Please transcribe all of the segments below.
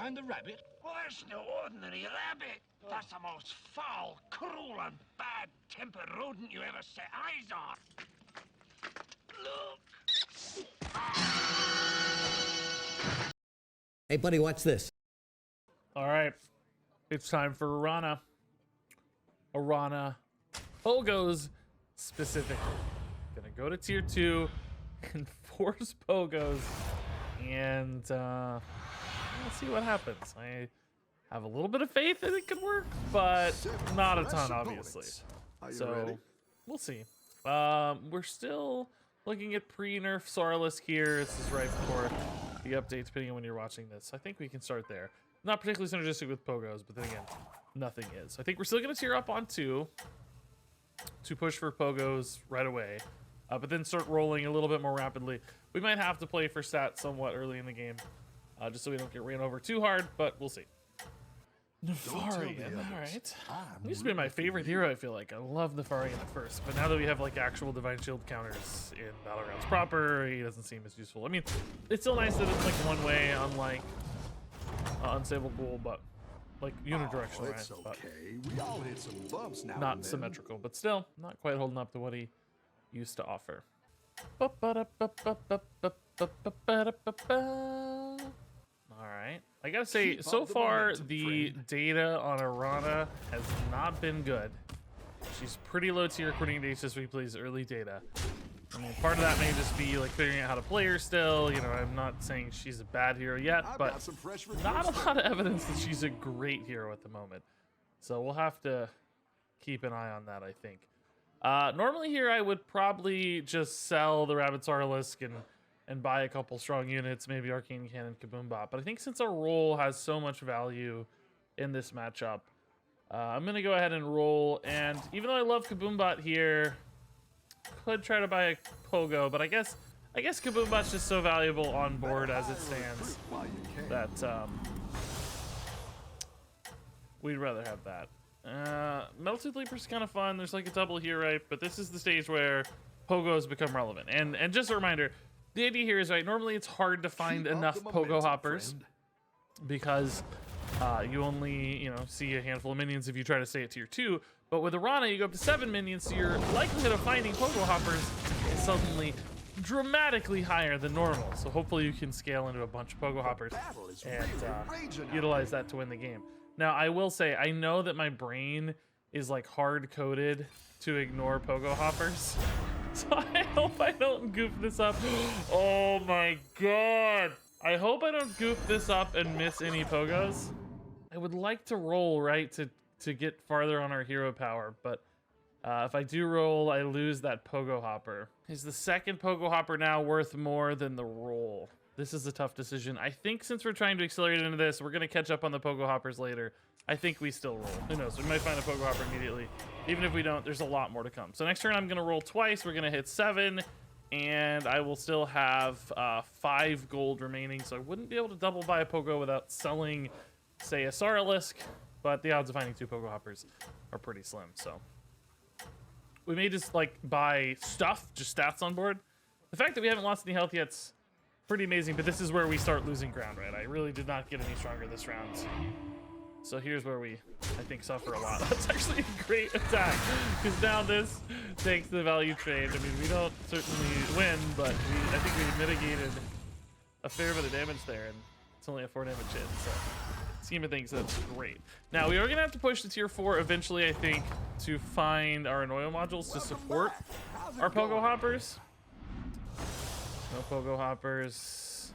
find the rabbit? Well, that's no ordinary rabbit. That's the most foul, cruel, and bad-tempered rodent you ever set eyes on. Look. Hey, buddy, watch this. All right, it's time for ARANNA. ARANNA Pogos specifically. Gonna go to tier 2 and force Pogos, and we'll see what happens. I have a little bit of faith that it could work, but not a ton, obviously. So we'll see. We're still looking at pre-nerf Sarlisk here. This is right before the update, depending on when you're watching this. I think we can start there. Not particularly synergistic with Pogos, but then again, nothing is. I think we're still going to tier up on 2 to push for Pogos right away, but then start rolling a little bit more rapidly. We might have to play for stats somewhat early in the game, just so we don't get ran over too hard, but we'll see. Nefarian, alright. He used to be my favorite hero, I feel like. I love Nefarian at first, but now that we have like actual Divine Shield counters in Battlegrounds proper, he doesn't seem as useful. I mean, it's still nice that it's like one way, unlike Unstable Ghoul, but like unidirectional, right? Okay. We all hit some bumps now. Not symmetrical, but still not quite holding up to what he used to offer. Alright. I gotta say, so far the data on ARANNA has not been good. She's pretty low tier according to HSV Play's early data. I mean, part of that may just be like figuring out how to play her still. You know, I'm not saying she's a bad hero yet, but not a lot of evidence that she's a great hero at the moment. So we'll have to keep an eye on that, I think. Normally here I would probably just sell the Rabbit Sarlisk and buy a couple strong units, maybe Arcane Cannon, Kaboombot. But I think since our roll has so much value in this matchup, I'm going to go ahead and roll. And even though I love Kaboombot here, could try to buy a Pogo, but I guess Kaboombot's just so valuable on board as it stands that we'd rather have that. Metal Tooth Leaper's kind of fun. There's like a double here, right? But this is the stage where Pogos become relevant. And just a reminder, the idea here is, right, normally it's hard to find enough Pogo-Hoppers because you only, you know, see a handful of minions if you try to stay at tier 2. But with ARANNA, you go up to 7 minions, so your likelihood of finding Pogo-Hoppers is suddenly dramatically higher than normal. So hopefully you can scale into a bunch of Pogo-Hoppers and utilize that to win the game. Now, I will say, I know that my brain is like hard-coded to ignore Pogo-Hoppers. So I hope I don't goof this up. Oh my god. I hope I don't goof this up and miss any Pogos. I would like to roll, right, to get farther on our hero power, but if I do roll, I lose that Pogo-Hopper. Is the second Pogo-Hopper now worth more than the roll? This is a tough decision. I think since we're trying to accelerate into this, we're going to catch up on the Pogo-Hoppers later. I think we still roll. Who knows? We might find a Pogo-Hopper immediately. Even if we don't, there's a lot more to come. So next turn, I'm going to roll twice. We're going to hit 7, and I will still have 5 gold remaining. So I wouldn't be able to double buy a Pogo without selling, say, a Sarlisk. But the odds of finding 2 Pogo-Hoppers are pretty slim. So we may just like buy stuff, just stats on board. The fact that we haven't lost any health yet's pretty amazing, but this is where we start losing ground, right? I really did not get any stronger this round. So here's where we, I think, suffer a lot. That's actually a great attack, because now this takes the value trade. I mean, we don't certainly win, but I think we mitigated a fair bit of damage there, and it's only a 4 damage hit, so scheme of things, that's great. Now, we are going to have to push to tier 4 eventually, I think, to find our Annoyo modules to support our Pogo-Hoppers. No Pogo-Hoppers.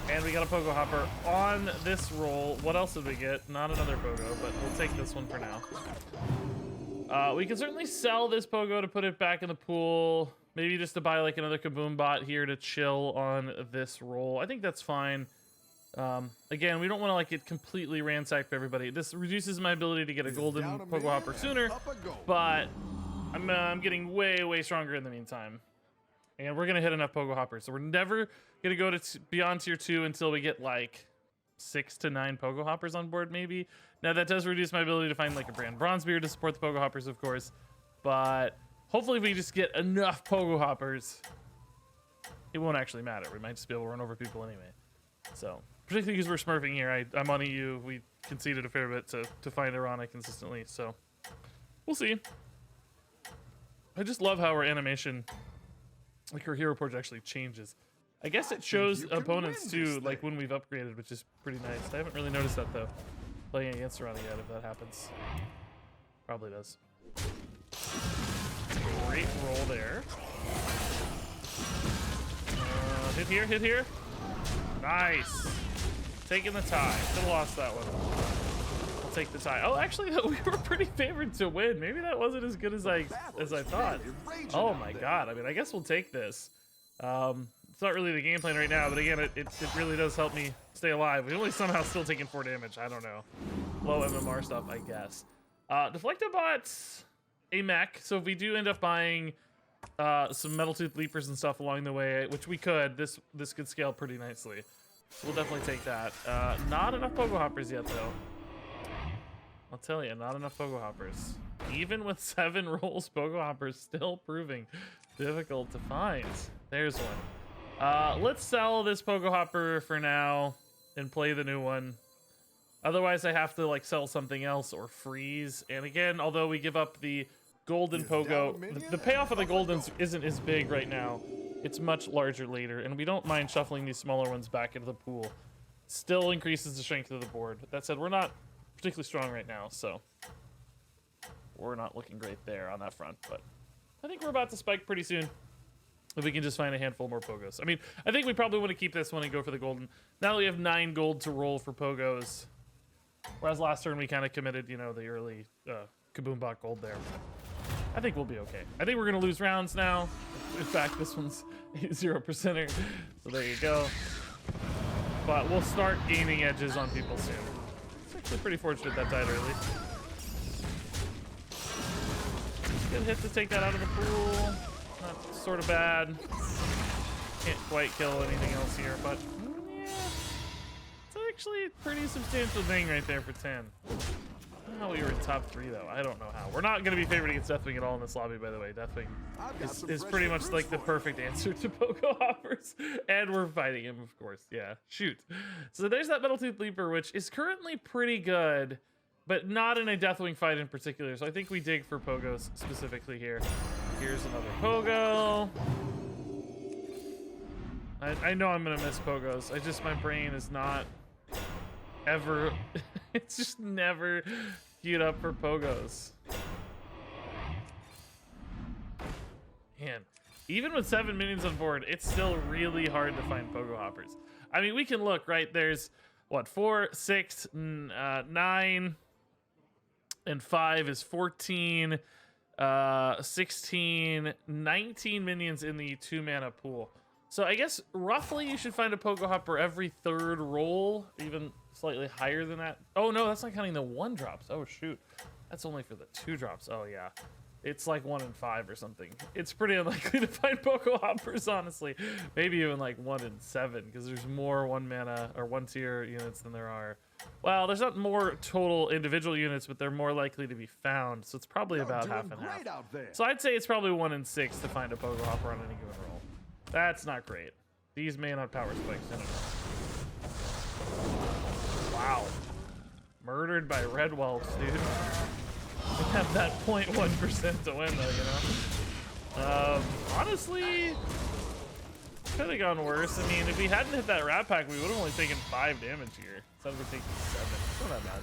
And we got a Pogo-Hopper on this roll. What else did we get? Not another Pogo, but we'll take this one for now. We can certainly sell this Pogo to put it back in the pool. Maybe just to buy like another Kaboombot here to chill on this roll. I think that's fine. Again, we don't want to like get completely ransacked by everybody. This reduces my ability to get a golden Pogo-Hopper sooner, but I'm getting way stronger in the meantime. And we're gonna hit enough Pogo-Hoppers, so we're never gonna go to beyond tier 2 until we get like 6 to 9 Pogo-Hoppers on board, maybe. Now that does reduce my ability to find like a brand Bronzebeard to support the Pogo-Hoppers, of course. But hopefully if we just get enough Pogo-Hoppers, it won't actually matter. We might just be able to run over people anyway. So particularly because we're smurfing here. I'm on EU. We conceded a fair bit to find ARANNA consistently, so we'll see. I just love how our animation, like her hero portrait, actually changes. I guess it shows opponents too, like when we've upgraded, which is pretty nice. I haven't really noticed that though, playing against ARANNA yet, if that happens. Probably does. Great roll there. Hit here, hit here. Nice. Taking the tie. Could have lost that one. I'll take the tie. Oh, actually, we were pretty favored to win. Maybe that wasn't as good as I thought. Oh my god. I mean, I guess we'll take this. It's not really the game plan right now, but again, it really does help me stay alive. We only somehow still taking 4 damage. I don't know. Low MMR stuff, I guess. Deflectobot's a mech, so if we do end up buying some Metal Tooth Leapers and stuff along the way, which we could, this could scale pretty nicely. So we'll definitely take that. Not enough Pogo-Hoppers yet, though. I'll tell you, not enough Pogo-Hoppers. Even with 7 rolls, Pogo-Hoppers still proving difficult to find. There's one. Let's sell this Pogo-Hopper for now and play the new one. Otherwise, I have to like sell something else or freeze. And again, although we give up the golden Pogo, the payoff of the goldens isn't as big right now. It's much larger later, and we don't mind shuffling these smaller ones back into the pool. Still increases the strength of the board. That said, we're not particularly strong right now, so we're not looking great there on that front. But I think we're about to spike pretty soon. If we can just find a handful more Pogos. I mean, I think we probably want to keep this one and go for the golden. Now that we have 9 gold to roll for Pogos. Whereas last turn we kind of committed, you know, the early Kaboombot gold there. I think we'll be okay. I think we're going to lose rounds now. In fact, this one's a 0%er. So there you go. But we'll start gaining edges on people soon. It's actually pretty fortunate that died early. Good hit to take that out of the pool. Not sort of bad. Can't quite kill anything else here, but yeah. It's actually a pretty substantial thing right there for 10. I don't know how we were in top 3 though. I don't know how. We're not going to be favored against Deathwing at all in this lobby, by the way. Deathwing is pretty much like the perfect answer to Pogo-Hoppers. And we're fighting him, of course. Yeah, shoot. So there's that Metal Tooth Leaper, which is currently pretty good, but not in a Deathwing fight in particular. So I think we dig for Pogos specifically here. Here's another Pogo. I know I'm going to miss Pogos. My brain is not ever... it's just never queued up for Pogos. Man, even with 7 minions on board, it's still really hard to find Pogo-Hoppers. I mean, we can look, right? There's, what, 4, 6, 9, and 5 is 14, 16, 19 minions in the 2-mana pool. So I guess roughly you should find a Pogo-Hopper every 3rd roll, even slightly higher than that. Oh no, that's not counting the 1-drops. Oh shoot, that's only for the 2-drops. Oh yeah, it's like 1 in 5 or something. It's pretty unlikely to find Pogo-Hoppers, honestly. Maybe even like 1 in 7, because there's more 1-mana or 1-tier units than there are. Well, there's not more total individual units, but they're more likely to be found. So it's probably about half and half. So I'd say it's probably 1 in 6 to find a Pogo-Hopper on any given roll. That's not great. These may not power spikes in it. Wow. Murdered by red whelps, dude. We have that 0.1% to win, though, you know? Honestly, could have gone worse. I mean, if we hadn't hit that rat pack, we would have only taken 5 damage here. Instead of taking 7. It's not that bad.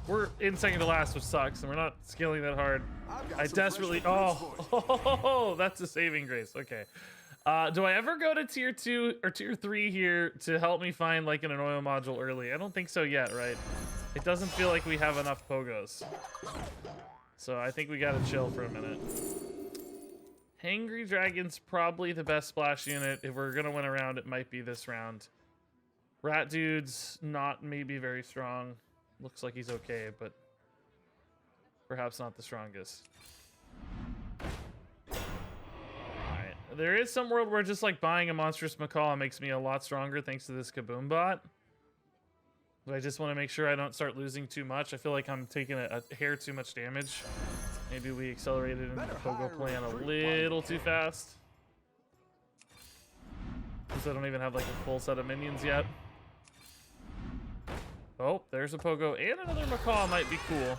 We're in second to last, which sucks, and we're not scaling that hard. I desperately... Oh, that's a saving grace. Okay. Do I ever go to tier 2 or tier 3 here to help me find like an oil module early? I don't think so yet, right? It doesn't feel like we have enough Pogos. So I think we gotta chill for a minute. Hangry Dragon's probably the best splash unit. If we're gonna win a round, it might be this round. Rat Dude's not maybe very strong. Looks like he's okay, but perhaps not the strongest. Alright. There is some world where just like buying a monstrous macaw makes me a lot stronger thanks to this Kaboombot. But I just want to make sure I don't start losing too much. I feel like I'm taking a hair too much damage. Maybe we accelerated into the Pogo plan a little too fast. Because I don't even have like a full set of minions yet. Oh, there's a Pogo and another Macaw might be cool.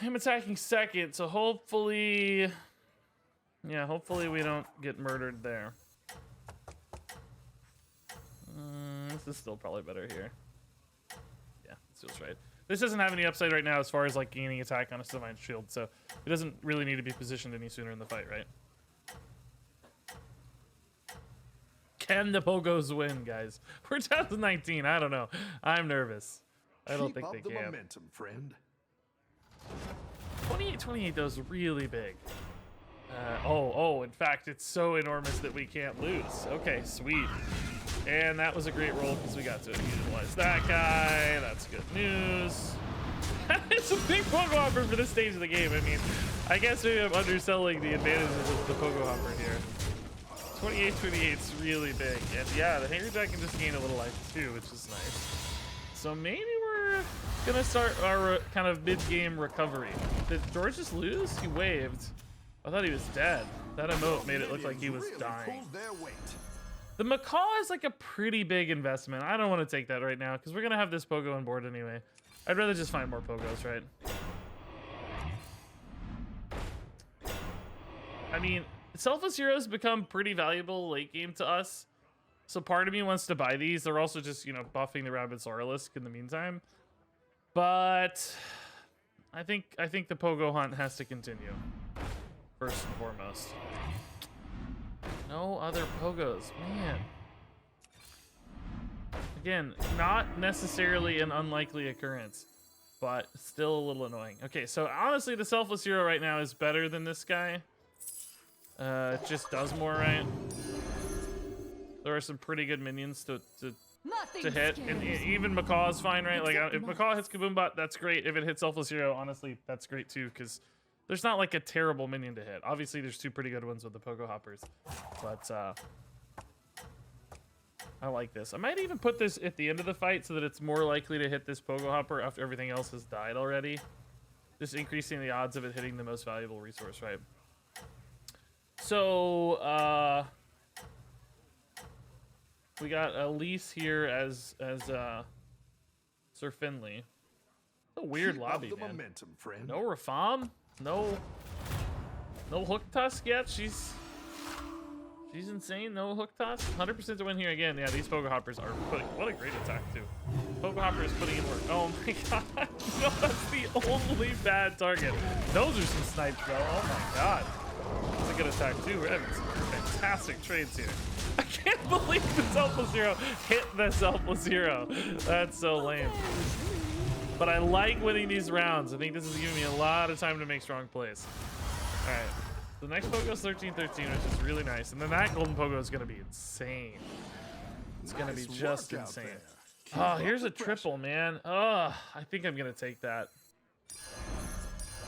I'm attacking second, so hopefully... Yeah, hopefully we don't get murdered there. This is still probably better here. Yeah, this feels right. This doesn't have any upside right now as far as like gaining attack on a divine shield, so it doesn't really need to be positioned any sooner in the fight, right? Can the Pogos win, guys? We're down to 19. I don't know. I'm nervous. I don't think they Keep up the can. momentum, friend. 28-28 though is really big. In fact, it's so enormous that we can't lose. Okay, sweet. And that was a great roll because we got to utilize that guy. That's good news. It's a big Pogo-Hopper for this stage of the game. I mean, I guess maybe I'm underselling the advantages of the Pogo-Hopper here. 28-28 is really big. And yeah, the Hangry Dragon just gained a little life too, which is nice. So maybe we're gonna start our kind of mid-game recovery. Did George just lose? He waved. I thought he was dead. That emote made it look like he was dying. The Macaw is like a pretty big investment. I don't want to take that right now because we're gonna have this Pogo on board anyway. I'd rather just find more Pogos, right? I mean, Selfless Heroes become pretty valuable late game to us. So part of me wants to buy these. They're also just, you know, buffing the Rabid Sauralisk in the meantime. But I think the Pogo hunt has to continue. First and foremost. No other Pogos, man. Again, not necessarily an unlikely occurrence, but still a little annoying. Okay, so honestly, the Selfless Hero right now is better than this guy. It just does more, right? There are some pretty good minions to hit, and even Macaw is fine, right? Like if Macaw hits Kaboombot, that's great. If it hits Selfless Hero, honestly, that's great too, because there's not like a terrible minion to hit. Obviously, there's two pretty good ones with the Pogo-Hoppers, but I like this. I might even put this at the end of the fight so that it's more likely to hit this Pogo-Hopper after everything else has died already. Just increasing the odds of it hitting the most valuable resource, right? So, we got Elise here as Sir Finley. It's a weird lobby, man. Momentum, friend. No Rafam? No Hook Tusk yet? She's insane. No Hook Tusk. 100% to win here again. Yeah, these Pogo-Hoppers are putting... What a great attack, too. Pogo-Hopper is putting in work. Oh, my God. No, that's the only bad target. Those are some snipes, though. Oh, my God. That's a good attack, too. We're having some fantastic trades here. I can't believe the Selfless Hero hit the Selfless Hero. That's so lame. But I like winning these rounds. I think this is giving me a lot of time to make strong plays. All right. The next Pogo is 13-13, which is really nice. And then that golden Pogo is going to be insane. It's going to be just insane. Oh, here's a triple, man. Oh, I think I'm going to take that.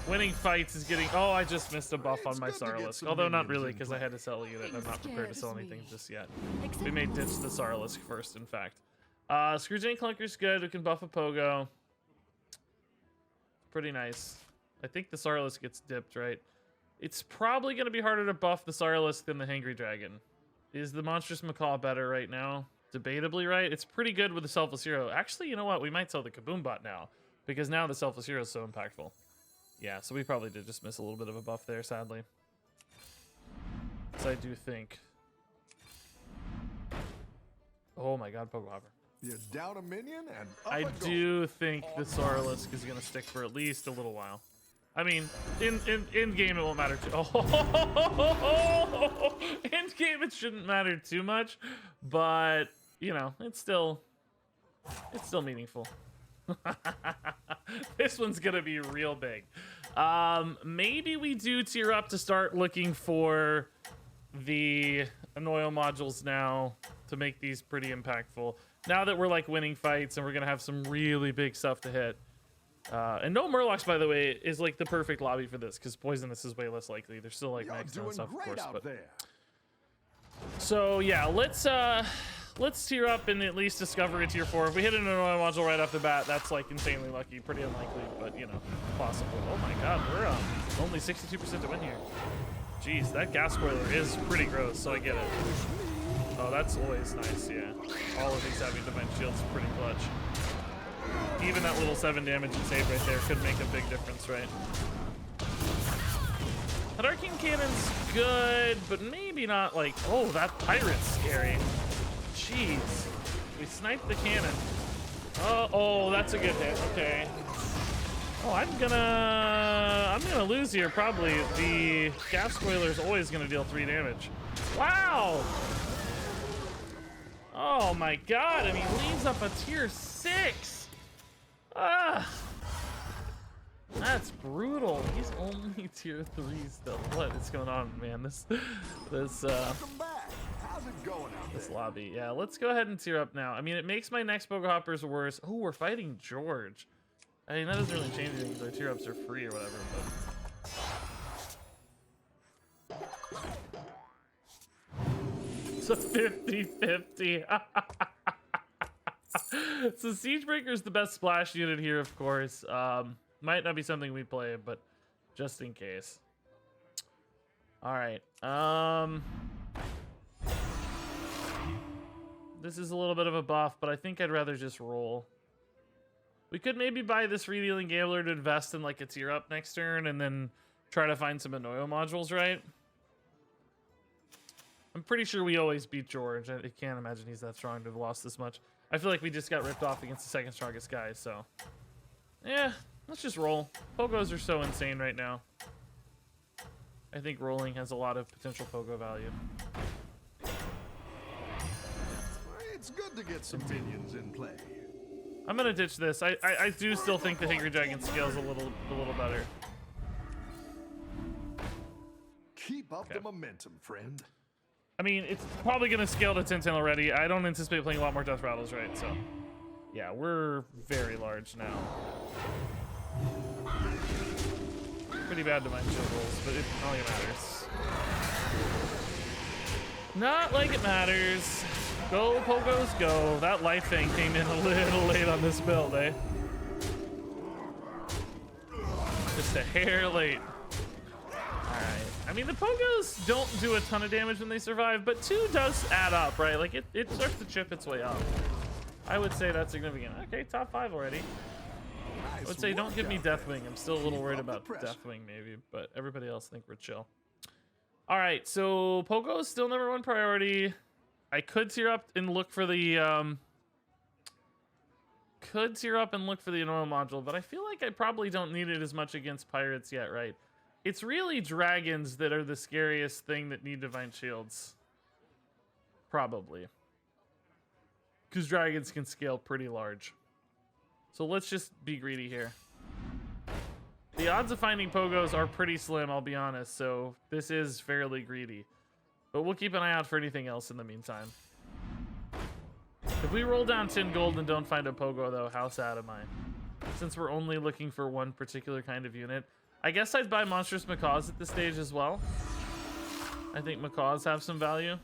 Winning fights is getting... Oh, I just missed a buff on my Sauralisk. Although not really, because I had to sell a unit. I'm not prepared to sell anything just yet. We may ditch the Sauralisk first, in fact. Scrooge and Clunker's good. We can buff a Pogo. Pretty nice. I think the Sauralisk gets dipped, right? It's probably going to be harder to buff the Sauralisk than the Hangry Dragon. Is the Monstrous Macaw better right now? Debatably, right? It's pretty good with the Selfless Hero. Actually, you know what? We might sell the Kaboombot now, because now the Selfless Hero is so impactful. Yeah, so we probably did just miss a little bit of a buff there, sadly. So I do think... Oh my God, Pogo-Hopper. You down a minion and up I a do think the Sauralisk is going to stick for at least a little while. I mean, in game it won't matter too. Oh, in game it shouldn't matter too much, but you know, it's still meaningful. This one's gonna be real big. Maybe we do tier up to start looking for the Annoyo modules now to make these pretty impactful. Now that we're like winning fights and we're gonna have some really big stuff to hit. And no Murlocs, by the way, is like the perfect lobby for this because Poisonous is way less likely. They're still like maxed out and stuff, of course. But so yeah, let's tier up and at least discover a tier 4. If we hit an Annoyo module right off the bat, that's like insanely lucky. Pretty unlikely, but you know, possible. Oh my God, we're only 62% to win here. Jeez, that gas spoiler is pretty gross, so I get it. Oh, that's always nice, yeah. All of these having divine shields pretty clutch. Even that little 7 damage and save right there could make a big difference, right? That arcane cannon's good, but maybe not like, oh, that pirate's scary. Jeez. We sniped the cannon. Oh, that's a good hit. Okay. Oh, I'm gonna lose here probably. The gas spoiler is always gonna deal 3 damage. Wow. Oh my god, and he leaves up a tier 6. Ah. That's brutal. He's only tier 3 still. What is going on, man? This Welcome back. How's it going out this there? lobby. Yeah, let's go ahead and tier up now. I mean, it makes my next Pogo-Hoppers worse. Oh, we're fighting George. I mean, that doesn't really change anything because our tier ups are free or whatever, but it's a 50-50. So Siegebreaker is the best splash unit here, of course. Might not be something we play, but just in case. All right. This is a little bit of a buff, but I think I'd rather just roll. We could maybe buy this Redealing Gambler to invest in like a tier up next turn and then try to find some Annoyo modules, right? I'm pretty sure we always beat George. I can't imagine he's that strong to have lost this much. I feel like we just got ripped off against the second strongest guy, so... yeah, let's just roll. Pogos are so insane right now. I think rolling has a lot of potential Pogo value. It's good to get some minions in play. I'm gonna ditch this. I do still think the Hungry Dragon scales a little better. Keep up the momentum, friend. I mean, it's probably gonna scale to 10-10 already. I don't anticipate playing a lot more Death Rattles, right? So, yeah, we're very large now. Pretty bad Divine Shield rolls, but it not like it matters. Not like it matters. Go, Pogos, go. That Life Fang came in a little late on this build, eh? Just a hair late. Alright. I mean, the Pogos don't do a ton of damage when they survive, but 2 does add up, right? Like, it starts to chip its way up. I would say that's significant. Okay, top 5 already. I would say don't give me Deathwing. I'm still a little worried about Deathwing, maybe, but everybody else think we're chill. Alright, so Pogo is still #1 priority. I could tier up and look for the Annoyal module, but I feel like I probably don't need it as much against pirates yet, right? It's really dragons that are the scariest thing that need divine shields. Probably. Because dragons can scale pretty large. So let's just be greedy here. The odds of finding Pogos are pretty slim, I'll be honest, so this is fairly greedy. But we'll keep an eye out for anything else in the meantime. If we roll down 10 gold and don't find a Pogo, though, how sad am I? Since we're only looking for one particular kind of unit. I guess I'd buy Monstrous Macaws at this stage as well. I think Macaws have some value.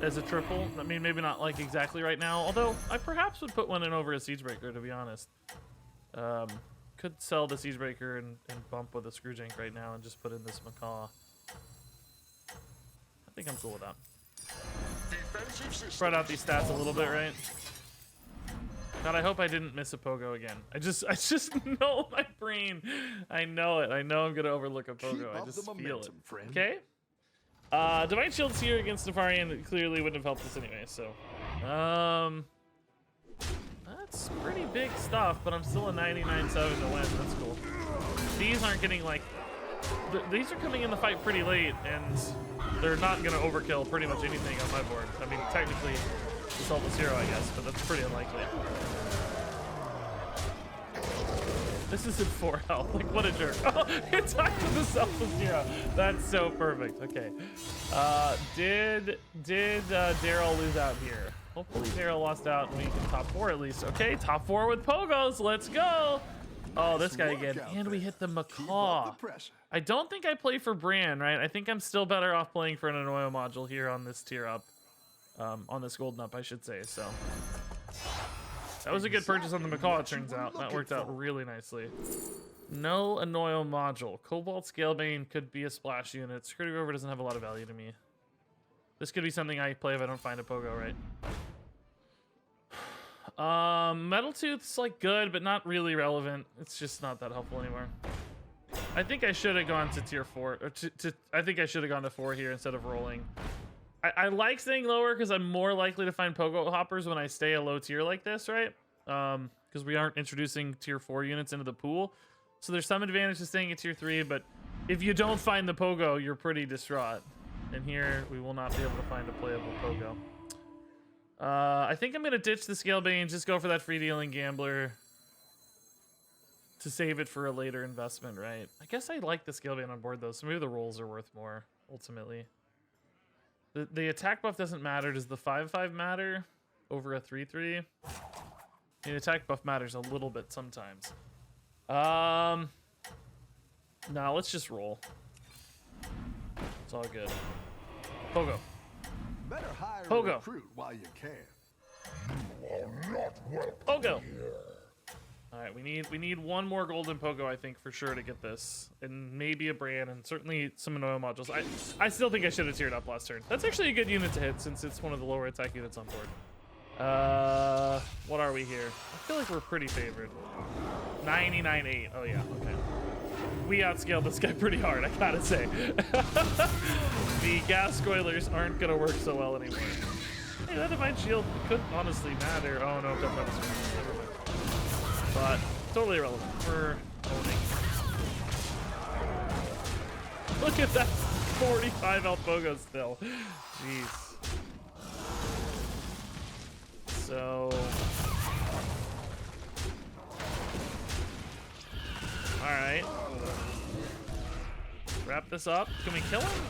As a triple. I mean, maybe not like exactly right now. Although, I perhaps would put one in over a Siegebreaker, to be honest. Could sell the Siegebreaker and bump with a Screwjank right now and just put in this Macaw. I think I'm cool with that. Spread out these stats a little bit, right? God, I hope I didn't miss a Pogo again. I just know my brain. I know it. I know I'm gonna overlook a Pogo. I just feel it. Okay. Divine Shield's here against Nefarian. It clearly wouldn't have helped us anyway. So, that's pretty big stuff. But I'm still a 99-7 to win. That's cool. These aren't getting like. These are coming in the fight pretty late, and they're not gonna overkill pretty much anything on my board. I mean, technically, Selfless Hero, I guess, but that's pretty unlikely. This is in 4 health. Like, what a jerk. Oh, it talked to the Selfless Hero. That's so perfect. Okay. Did Daryl lose out here? Hopefully Daryl lost out and we can top 4 at least. Okay, top 4 with Pogos. Let's go. Oh, this guy again. And we hit the Macaw. I don't think I play for Bran, right? I think I'm still better off playing for an Annoyo module here on this tier up. On this golden up, I should say, so. That was a good purchase on the Macaw, it turns out. That worked out really nicely. No Annoyo module. Cobalt Scalebane could be a splash unit. Security Rover doesn't have a lot of value to me. This could be something I play if I don't find a Pogo, right? Metal Tooth's like good, but not really relevant. It's just not that helpful anymore. I think I should have gone to tier 4. Or I think I should have gone to 4 here instead of rolling. I like staying lower because I'm more likely to find Pogo-Hoppers when I stay a low tier like this, right? Because we aren't introducing tier 4 units into the pool. So there's some advantage to staying at tier 3, but if you don't find the Pogo, you're pretty distraught. And here, we will not be able to find a playable Pogo. I think I'm going to ditch the Scalebane, just go for that free dealing Gambler to save it for a later investment, right? I guess I like the Scalebane on board, though, so maybe the rolls are worth more, ultimately. The attack buff doesn't matter. Does the 5/5 matter over a 3/3? The attack buff matters a little bit sometimes. No, let's just roll. It's all good. Pogo. Better hire a Pogo. recruit while you can. Pogo. All right, we need one more golden Pogo, I think, for sure to get this, and maybe a Bran, and certainly some Annoyo modules. I still think I should have tiered up last turn. That's actually a good unit to hit since it's one of the lower attack units on board. What are we here? I feel like we're pretty favored. 99.8. Oh yeah, okay. We outscaled this guy pretty hard, I gotta say. The gas spoilers aren't gonna work so well anymore. Hey, that Divine Shield could honestly matter. Oh no, don't matter. Never mind. But totally irrelevant. We're owning. Look at that 45 health Pogo still. Jeez. So. Alright. Wrap this up. Can we kill him?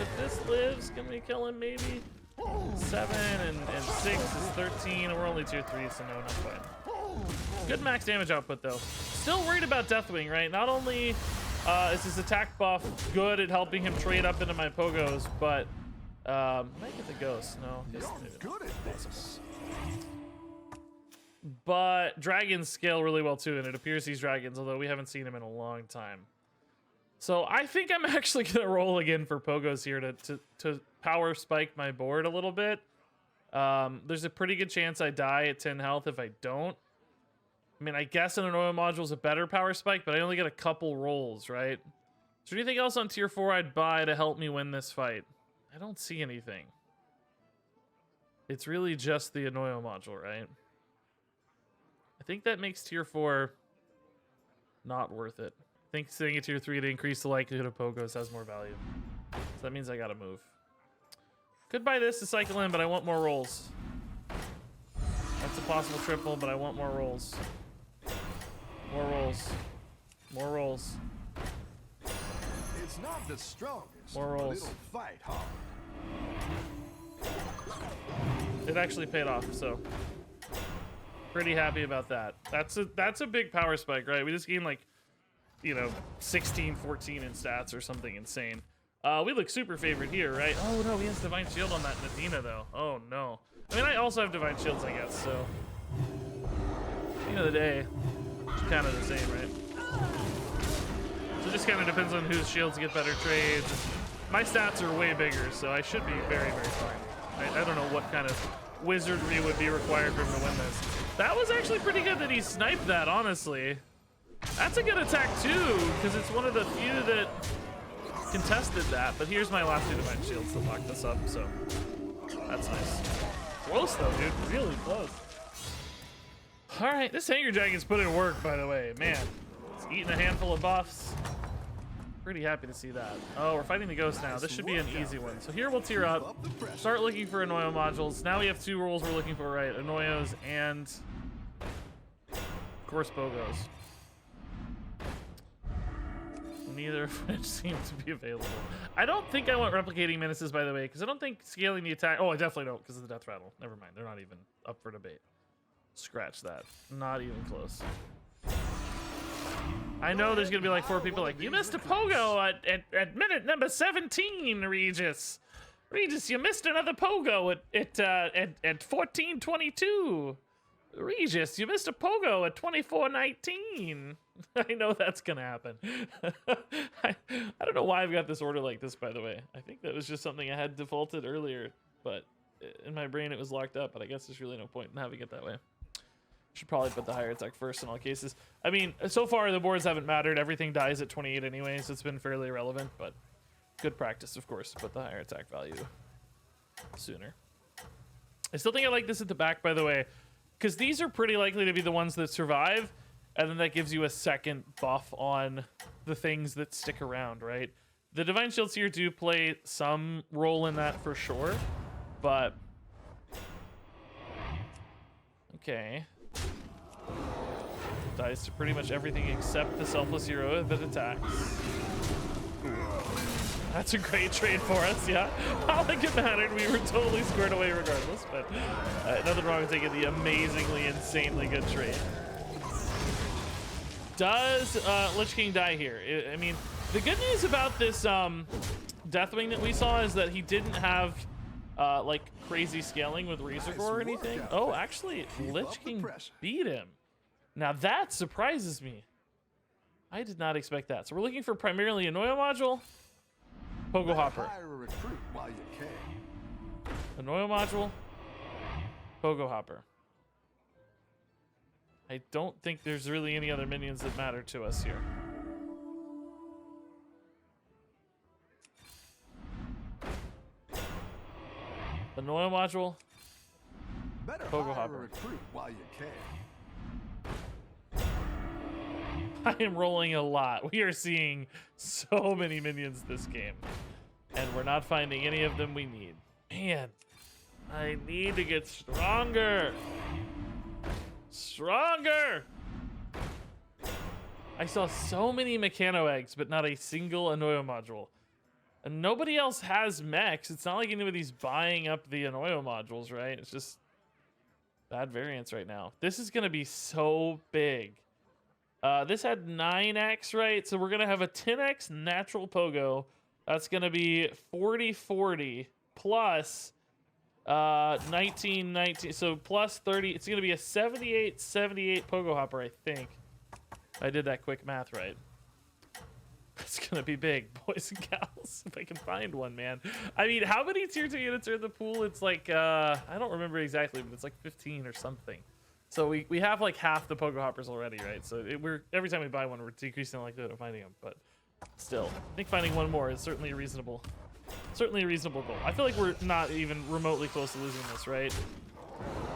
If this lives, can we kill him maybe? 7 and 6 is 13. We're only tier 3, so no, not quite. Good max damage output, though. Still worried about Deathwing, right? Not only is his attack buff good at helping him trade up into my Pogos, but might get the Ghost. No, You're good at this. But dragons scale really well too, and it appears these dragons, although we haven't seen them in a long time. So I think I'm actually gonna roll again for Pogos here to power spike my board a little bit. There's a pretty good chance I die at 10 health if I don't. I mean, I guess an Annoyo module is a better power spike, but I only get a couple rolls, right? So anything else on tier 4 I'd buy to help me win this fight? I don't see anything. It's really just the Annoyo module, right? I think that makes tier 4 not worth it. I think staying at tier 3 to increase the likelihood of Pogos has more value. So that means I gotta move. Could buy this to cycle in, but I want more rolls. That's a possible triple, but I want more rolls. More rolls. More rolls. It's not the strongest, More rolls. but it'll fight hard. It actually paid off, so pretty happy about that. That's a big power spike, right? We just gained like, you know, 16, 14 in stats or something insane. We look super favored here, right? Oh no, he has Divine Shield on that Nadina though. Oh no. I mean, I also have Divine Shields, I guess, so at the end of the day, it's kind of the same, right? So it just kind of depends on whose shields get better trades. My stats are way bigger, so I should be very, very fine. I don't know what kind of wizardry would be required for him to win this. That was actually pretty good that he sniped that, honestly. That's a good attack too, because it's one of the few that contested that. But here's my last 2 Divine Shields to lock this up, so that's nice. Close though, dude, really close. All right, this Hanger Dragon's put in work, by the way. Man, it's eating a handful of buffs. Pretty happy to see that. Oh, we're fighting the Ghost now. This should be an easy one. So here we'll tier up, start looking for Annoyo modules. Now we have 2 rules we're looking for, right? Annoyos and, of course, Pogos. Neither of which seem to be available. I don't think I want replicating menaces, by the way, because I don't think scaling the attack... Oh, I definitely don't, because of the death rattle. Never mind, they're not even up for debate. Scratch that. Not even close. I know there's gonna be like 4 people like, you missed a Pogo at minute number 17, Regis. Regis, you missed another Pogo at 14:22. Regis, you missed a pogo at 24:19. I know that's gonna happen. I don't know why I've got this order like this, by the way. I think that was just something I had defaulted earlier, but in my brain it was locked up, but I guess there's really no point in having it that way. Should probably put the higher attack first in all cases. I mean, so far the boards haven't mattered. Everything dies at 28 anyway, so it's been fairly irrelevant, but good practice, of course, to put the higher attack value sooner. I still think I like this at the back, by the way, because these are pretty likely to be the ones that survive, and then that gives you a second buff on the things that stick around, right? The Divine Shields here do play some role in that for sure, but... Okay. Dies to pretty much everything except the Selfless Hero that attacks. That's a great trade for us, yeah. Not like it mattered. We were totally squared away regardless, but nothing wrong with taking the amazingly, insanely good trade. Does Lich King die here? I mean, the good news about this Deathwing that we saw is that he didn't have like crazy scaling with Razor Gore or anything. Oh, actually, Lich King beat him. Now that surprises me. I did not expect that. So we're looking for primarily a Noyo module. Pogo-Hopper. A Noyo module. Pogo-Hopper. I don't think there's really any other minions that matter to us here. The Noyo module. Pogo-Hopper. I am rolling a lot. We are seeing so many minions this game, and we're not finding any of them we need. Man, I need to get stronger. Stronger! I saw so many Mechano eggs, but not a single Anoyo module. And nobody else has mechs. It's not like anybody's buying up the Anoyo modules, right? It's just bad variance right now. This is going to be so big. This had 9x, right? So we're going to have a 10x natural pogo. That's going to be 40-40 plus 19, so plus 30. It's going to be a 78-78 Pogo-Hopper, I think. I did that quick math right. It's going to be big, boys and gals, if I can find one, man. I mean, how many tier 2 units are in the pool? It's like, I don't remember exactly, but it's like 15 or something. So we have like half the Pogo-Hoppers already, right? So every time we buy one, we're decreasing the likelihood of finding them. But still, I think finding one more is certainly a reasonable goal. I feel like we're not even remotely close to losing this, right?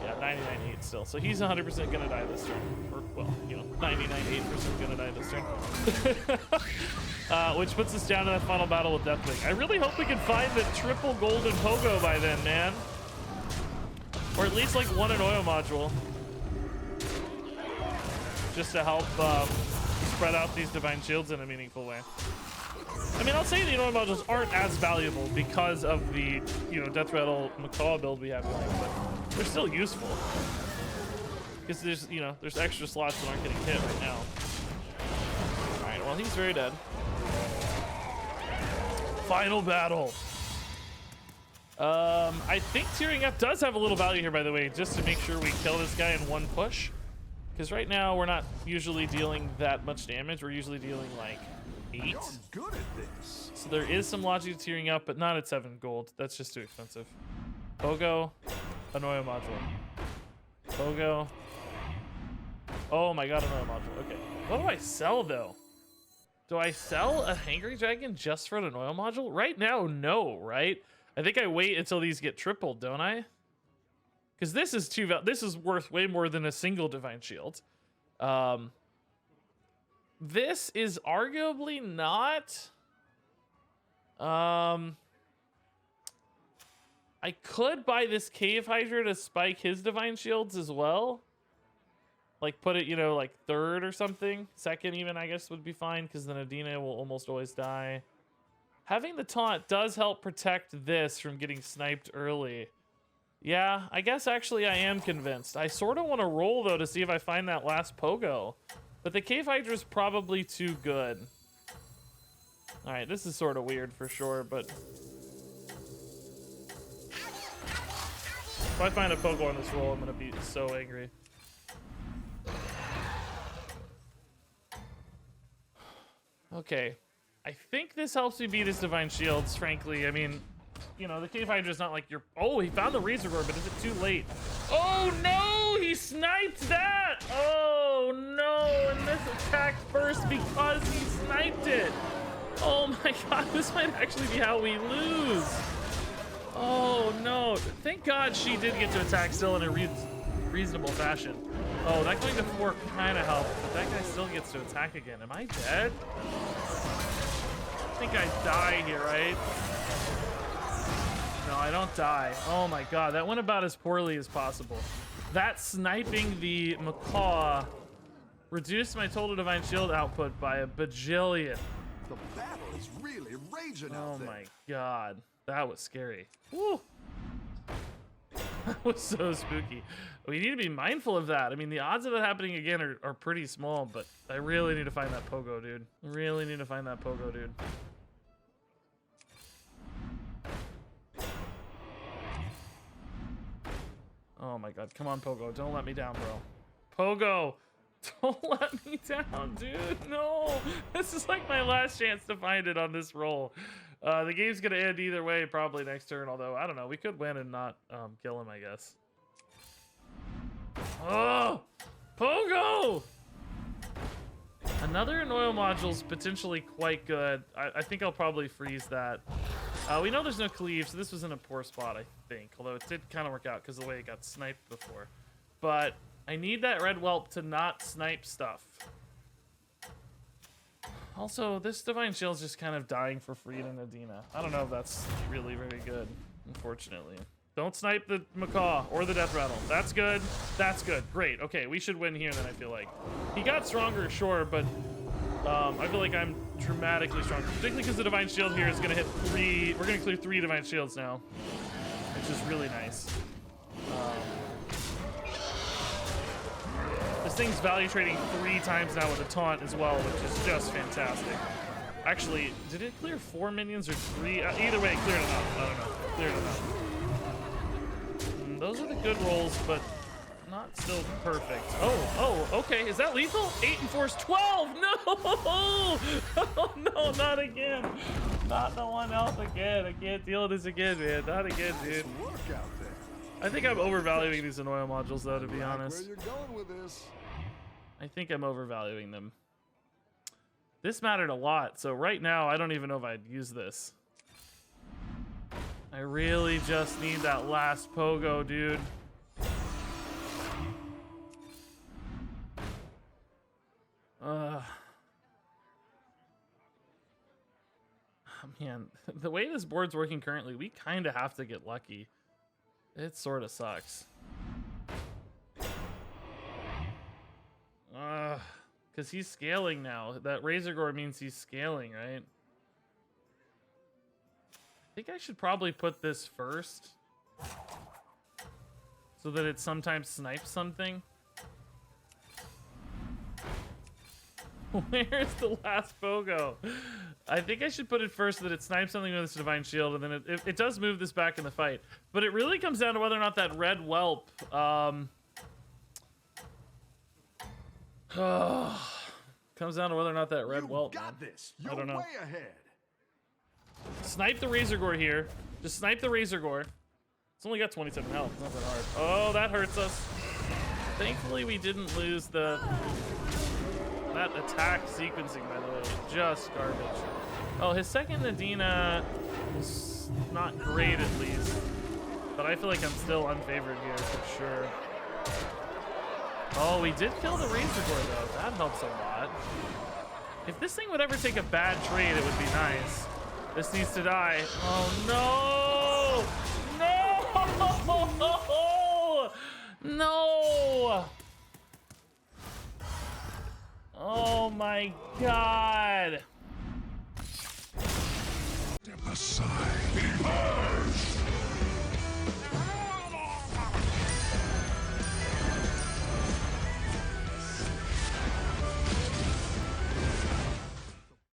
Yeah, 99.8 still. So he's 100% gonna die this turn. Or, well, you know, 99.8% gonna die this turn. Which puts us down to that final battle with Deathwing. I really hope we can find the triple golden Pogo by then, man. Or at least like one Anoyo module. Just to help spread out these Divine Shields in a meaningful way. I mean, I'll say the Anoyo modules aren't as valuable because of the, you know, Death Rattle Macaw build we have going, but they're still useful. Because there's, you know, there's extra slots that aren't getting hit right now. Alright, well, he's very dead. Final battle. I think tearing up does have a little value here, by the way, just to make sure we kill this guy in one push. Because right now, we're not usually dealing that much damage. We're usually dealing, like, 8. You're good at this. So there is some logic to tearing up, but not at 7 gold. That's just too expensive. Pogo, Anoyo module. Pogo. Oh my god, Anoyo module. Okay. What do I sell, though? Do I sell a Hangry Dragon just for an Anoyo module? Right now, no, right? I think I wait until these get tripled, don't I? Because this is worth way more than a single Divine Shield. This is arguably not. I could buy this Cave Hydra to spike his Divine Shields as well. Like put it, you know, like 3rd or something. 2nd even, I guess, would be fine because then Adina will almost always die. Having the taunt does help protect this from getting sniped early. Yeah, I guess actually I am convinced. I sort of want to roll, though, to see if I find that last Pogo. But the Cave Hydra is probably too good. Alright, this is sort of weird for sure, but... If I find a Pogo on this roll, I'm going to be so angry. Okay. I think this helps me beat his Divine Shields, frankly. I mean, you know, the Cave Hydra's not like you're... Oh, he found the Razor Gore, but is it too late? Oh, no! He sniped that! Oh, no! And this attacked first because he sniped it! Oh, my God. This might actually be how we lose. Oh, no. Thank God she did get to attack still in a reasonable fashion. Oh, that going to 4 kind of helped, but that guy still gets to attack again. Am I dead? I think I die here, right? No, I don't die. Oh my God, that went about as poorly as possible. That sniping the macaw reduced my total Divine Shield output by a bajillion. The battle is really raging out there. Oh my God, that was scary. Woo! That was so spooky. We need to be mindful of that. I mean, the odds of it happening again are pretty small, but I really need to find that Pogo, dude. Really need to find that Pogo, dude. Oh my God, come on, Pogo. Don't let me down, bro. Pogo! Don't let me down, dude. No! This is like my last chance to find it on this roll. The game's gonna end either way, probably next turn, although, I don't know. We could win and not kill him, I guess. Oh! Pogo! Another Annoyal Module's potentially quite good. I think I'll probably freeze that. We know there's no cleave, so this was in a poor spot, I think. Although it did kind of work out because of the way it got sniped before. But I need that red whelp to not snipe stuff. Also, this Divine Shield's just kind of dying for free to Nadina. I don't know if that's really very good, unfortunately. Don't snipe the macaw or the death rattle. That's good. That's good. Great. Okay, we should win here then, I feel like. He got stronger, sure, but I feel like I'm dramatically stronger. Particularly because the Divine Shield here is going to hit 3. We're going to clear 3 Divine Shields now, which is really nice. This thing's value trading 3 times now with a taunt as well, which is just fantastic. Actually, did it clear 4 minions or 3? Either way, it cleared enough. I don't know. It cleared enough. Those are the good rolls, but not still perfect. Oh, okay. Is that lethal? 8 and 4 is 12. No! Oh, no, not again. Not the one health again. I can't deal with this again, man. Not again, dude. I think I'm overvaluing these Annoyal Modules, though, to be honest. Where you're going with this? I think I'm overvaluing them. This mattered a lot, so right now, I don't even know if I'd use this. I really just need that last Pogo, dude. Man, the way this board's working currently, we kind of have to get lucky. It sort of sucks. Because he's scaling now. That Razor Gore means he's scaling, right? I think I should probably put this first so that it sometimes snipes something. Where's the last Pogo? I think I should put it first so that it snipes something with its Divine Shield, and then it does move this back in the fight. But it really comes down to whether or not that red whelp comes down to whether or not that red whelp. Got this. You're I don't know. way ahead. Snipe the Razor Gore here. Just snipe the Razor Gore. It's only got 27 health. It's not that hard. Oh, that hurts us. Thankfully, we didn't lose that attack sequencing, by the way. Just garbage. Oh, his second Nadina was not great, at least. But I feel like I'm still unfavored here, for sure. Oh, we did kill the Razor Gore, though. That helps a lot. If this thing would ever take a bad trade, it would be nice. This needs to die. Oh, no! No! No! Oh, my God. Step aside.